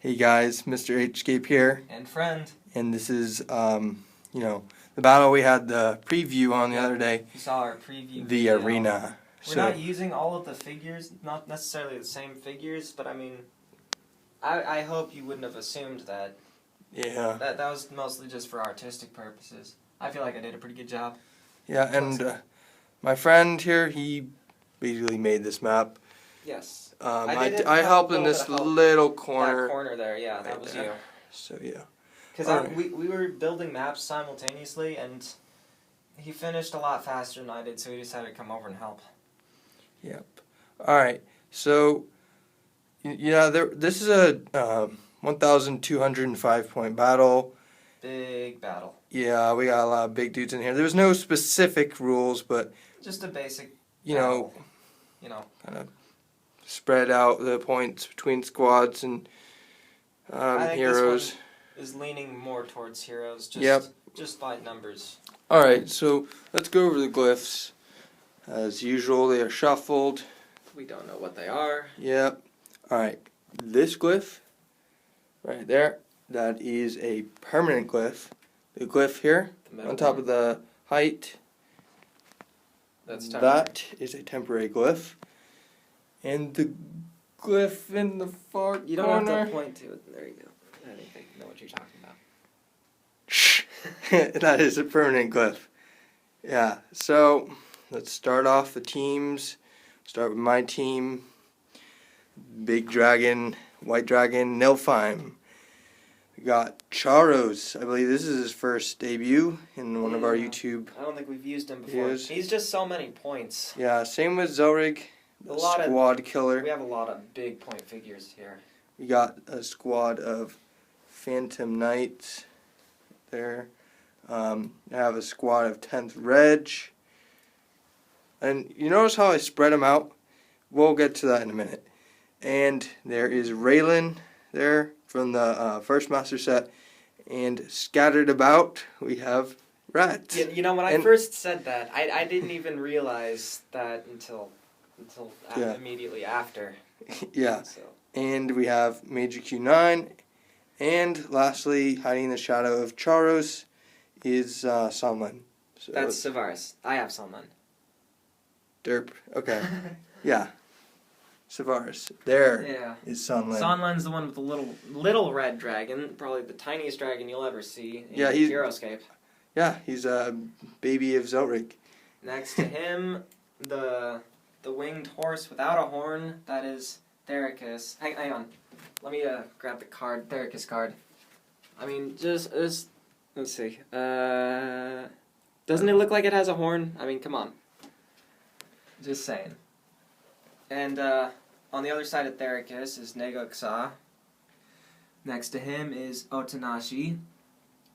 Hey guys, Mr. Heroscape here, And friend. and this is, the battle we had the preview on the other day. You saw our preview The video. arena. We're not using all of the figures, not necessarily the same figures, but I mean, I hope you wouldn't have assumed that. Yeah. That was mostly just for artistic purposes. I feel like I did a pretty good job. Yeah, and my friend here, he basically made this map. Yes. I helped in this little corner. That corner there, yeah, that right was there. you. So yeah. Because we were building maps simultaneously, and he finished a lot faster than I did, so he decided to come over and help. Yep. All right. So, this is a 1,205 point battle. Big battle. Yeah, we got a lot of big dudes in here. There was no specific rules, but just a basic. Kind of spread out the points between squads and I think heroes. This one is leaning more towards heroes. Just by numbers. All right, so let's go over the glyphs. As usual, they are shuffled. We don't know what they are. Yep. All right, this glyph right there, that is a permanent glyph. The glyph here on top of the height, that is a temporary glyph. And the glyph in the far corner. You don't have to point to it. There you go. I think I know what you're talking about. Shh. That is a permanent glyph. Yeah, so let's start off the teams. Start with my team. Big Dragon, White Dragon, Nilfheim. We got Charos. I believe this is his first debut in one of our YouTube I don't think we've used him before. videos. He's just so many points. Yeah, same with Zelrig, the squad killer. We have a lot of big point figures here. We got a squad of Phantom Knights there. I have a squad of 10th Reg. And you notice how I spread them out? We'll get to that in a minute. And there is Raylan there from the first master set. And scattered about, we have Rat. You know, when I first said that, I didn't even realize that until immediately after. Yeah. So. And we have Major Q9. And lastly, hiding in the shadow of Charos is Sunlen. So that's Savaris. I have Sunlen. Derp. Okay. Yeah. Savaris. There is Sunlen. Sunlen's the one with the little red dragon, probably the tiniest dragon you'll ever see in Heroscape. Yeah, he's a baby of Zelrig. Next to him, the winged horse without a horn, that is Thericus. Hang on. Let me grab the card, Thericus card. I mean, just let's see. Doesn't it look like it has a horn? I mean, come on. Just saying. And on the other side of Thericus is Negoksa. Next to him is Otanashi.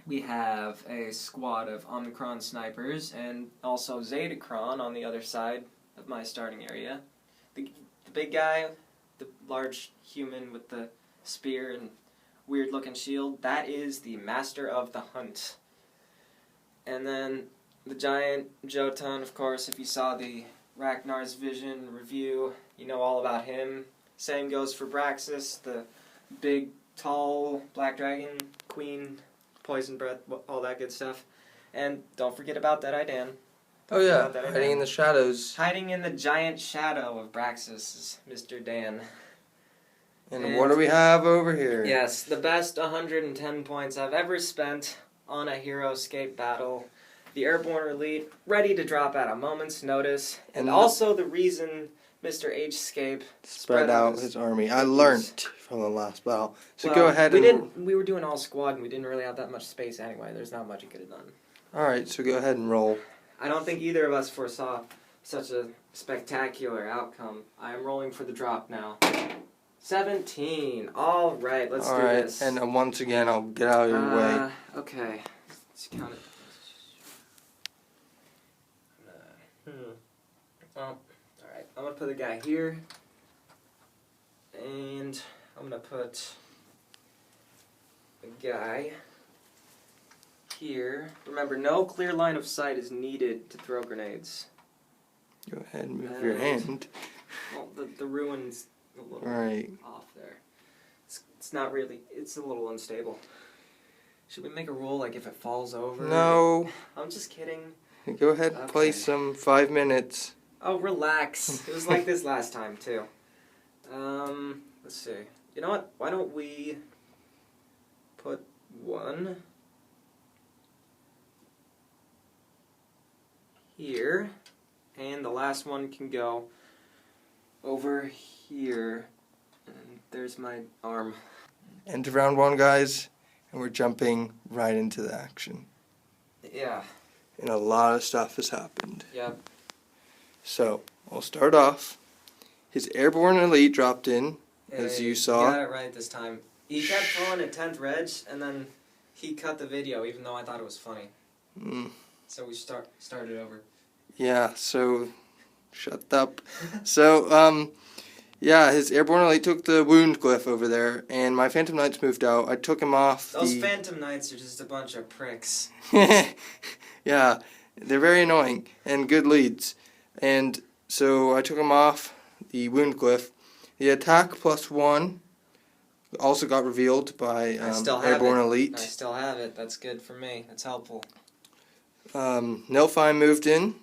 We have a squad of Omicron snipers and also Zetacron on the other side of my starting area. The big guy, the large human with the spear and weird looking shield, that is the Master of the Hunt. And then the giant Jotun, of course, if you saw the Ragnar's Vision review, you know all about him. Same goes for Braxis, the big, tall black dragon, queen, poison breath, all that good stuff. And don't forget about Deadeye Dan. Oh yeah, hiding in the shadows. Hiding in the giant shadow of Braxis is Mr. Dan. And what do we have over here? Yes, the best 110 points I've ever spent on a Heroscape battle. The Airborne Elite, ready to drop at a moment's notice. And also the reason Mr. H-scape spread out his army. I learned from the last battle. So go ahead we were doing all squad and we didn't really have that much space anyway. There's not much you could have done. Alright, so go ahead and roll. I don't think either of us foresaw such a spectacular outcome. I am rolling for the drop now. 17. All right, let's do this. And once again, I'll get out of your way. Okay. Let's count it. Well, alright. I'm going to put a guy here. And I'm going to put a guy here. Remember, no clear line of sight is needed to throw grenades. Go ahead and move your hand. Well, the ruin's a little off there. It's not really. It's a little unstable. Should we make a rule, like if it falls over? No. I'm just kidding. Go ahead and play Okay. some 5 minutes. Oh, relax. It was like this last time, too. Let's see. You know what? Why don't we put one here, and the last one can go over here. And there's my arm. End of round 1, guys, and we're jumping right into the action. Yeah. And a lot of stuff has happened. Yep. So, I'll start off. His airborne elite dropped in, as you saw. You got it right this time. He kept throwing a 10th reg, and then he cut the video, even though I thought it was funny. So we started over. Yeah, so, shut up. So, yeah, his airborne elite took the wound glyph over there, and my Phantom Knights moved out. I took him off. Those Phantom Knights are just a bunch of pricks. Yeah, they're very annoying and good leads. And so I took him off the wound glyph. The attack +1 also got revealed by airborne elite. I still have it. That's good for me. That's helpful. Nilfheim moved in.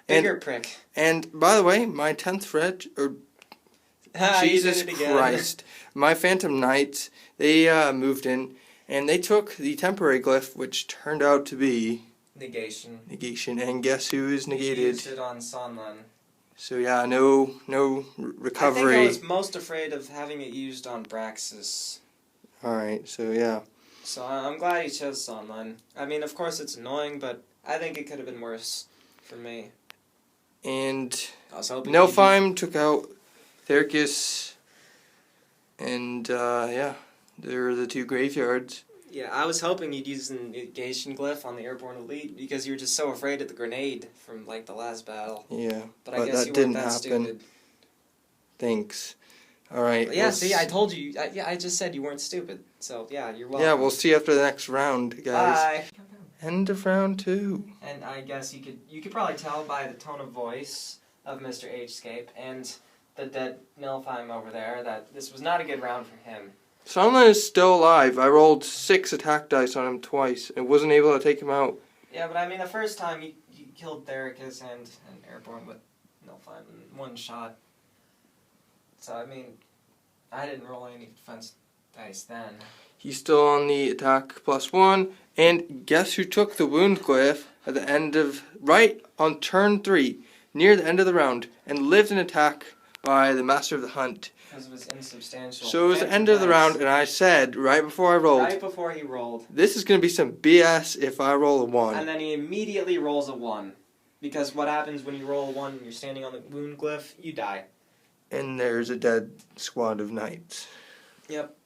Bigger prick. And by the way, my 10th reg, or Jesus Christ, my Phantom Knights, they moved in, and they took the temporary glyph, which turned out to be Negation. And guess who is negated? He used it on Sonlan. So yeah, no recovery. I think I was most afraid of having it used on Braxis. Alright, so yeah. So I'm glad he chose Sonlan. I mean, of course it's annoying, but I think it could have been worse for me. And I was hoping Nilfheim took out Therkus, and yeah, they're the 2 graveyards. Yeah, I was hoping you'd use the negation glyph on the airborne elite because you were just so afraid of the grenade from like the last battle. Yeah, but I guess that you didn't weren't that happen. stupid. Thanks. All right. Yeah, see, I told you. I just said you weren't stupid. So yeah, you're welcome. Yeah, we'll see after the next round, guys. Bye. End of round 2. And I guess you could probably tell by the tone of voice of Mr. Heroscape and the dead Nilfheim over there that this was not a good round for him. Sonlan is still alive. I rolled 6 attack dice on him twice and wasn't able to take him out. Yeah, but I mean, the first time you killed Therkus and airborne with Nilfheim in 1 shot. So, I mean, I didn't roll any defense dice then. He's still on the attack +1. And guess who took the wound glyph at the end of, right on turn 3, near the end of the round, and lived an attack by the Master of the Hunt. Because it was insubstantial. So it was the end of the round, and I said, right before I rolled, right before he rolled, this is going to be some BS if I roll a 1. And then he immediately rolls a 1. Because what happens when you roll a 1 and you're standing on the wound glyph? You die. And there's a dead squad of knights. Yep.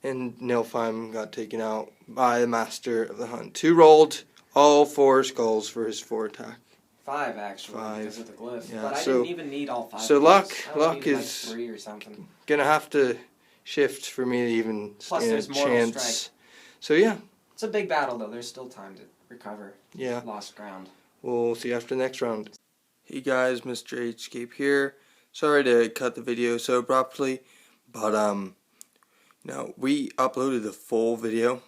And Nilfheim got taken out by the Master of the Hunt, who rolled all 4 skulls for his 4 attack. 5 actually, 5. because of the glyph. Yeah, but I so, didn't even need all 5. So luck is like 3 or something. Gonna have to shift for me to even Plus stand there's a mortal chance. strike. So yeah. It's a big battle though. There's still time to recover. Yeah. Lost ground. We'll see you after the next round. Hey guys, Mr. Heroscape here. Sorry to cut the video so abruptly, but no, we uploaded the full video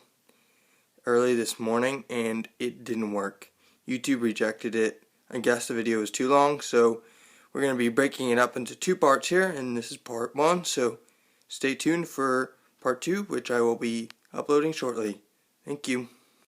early this morning and it didn't work. YouTube rejected it. I guess the video was too long, so we're going to be breaking it up into 2 parts here, and this is part 1, so stay tuned for part 2, which I will be uploading shortly. Thank you.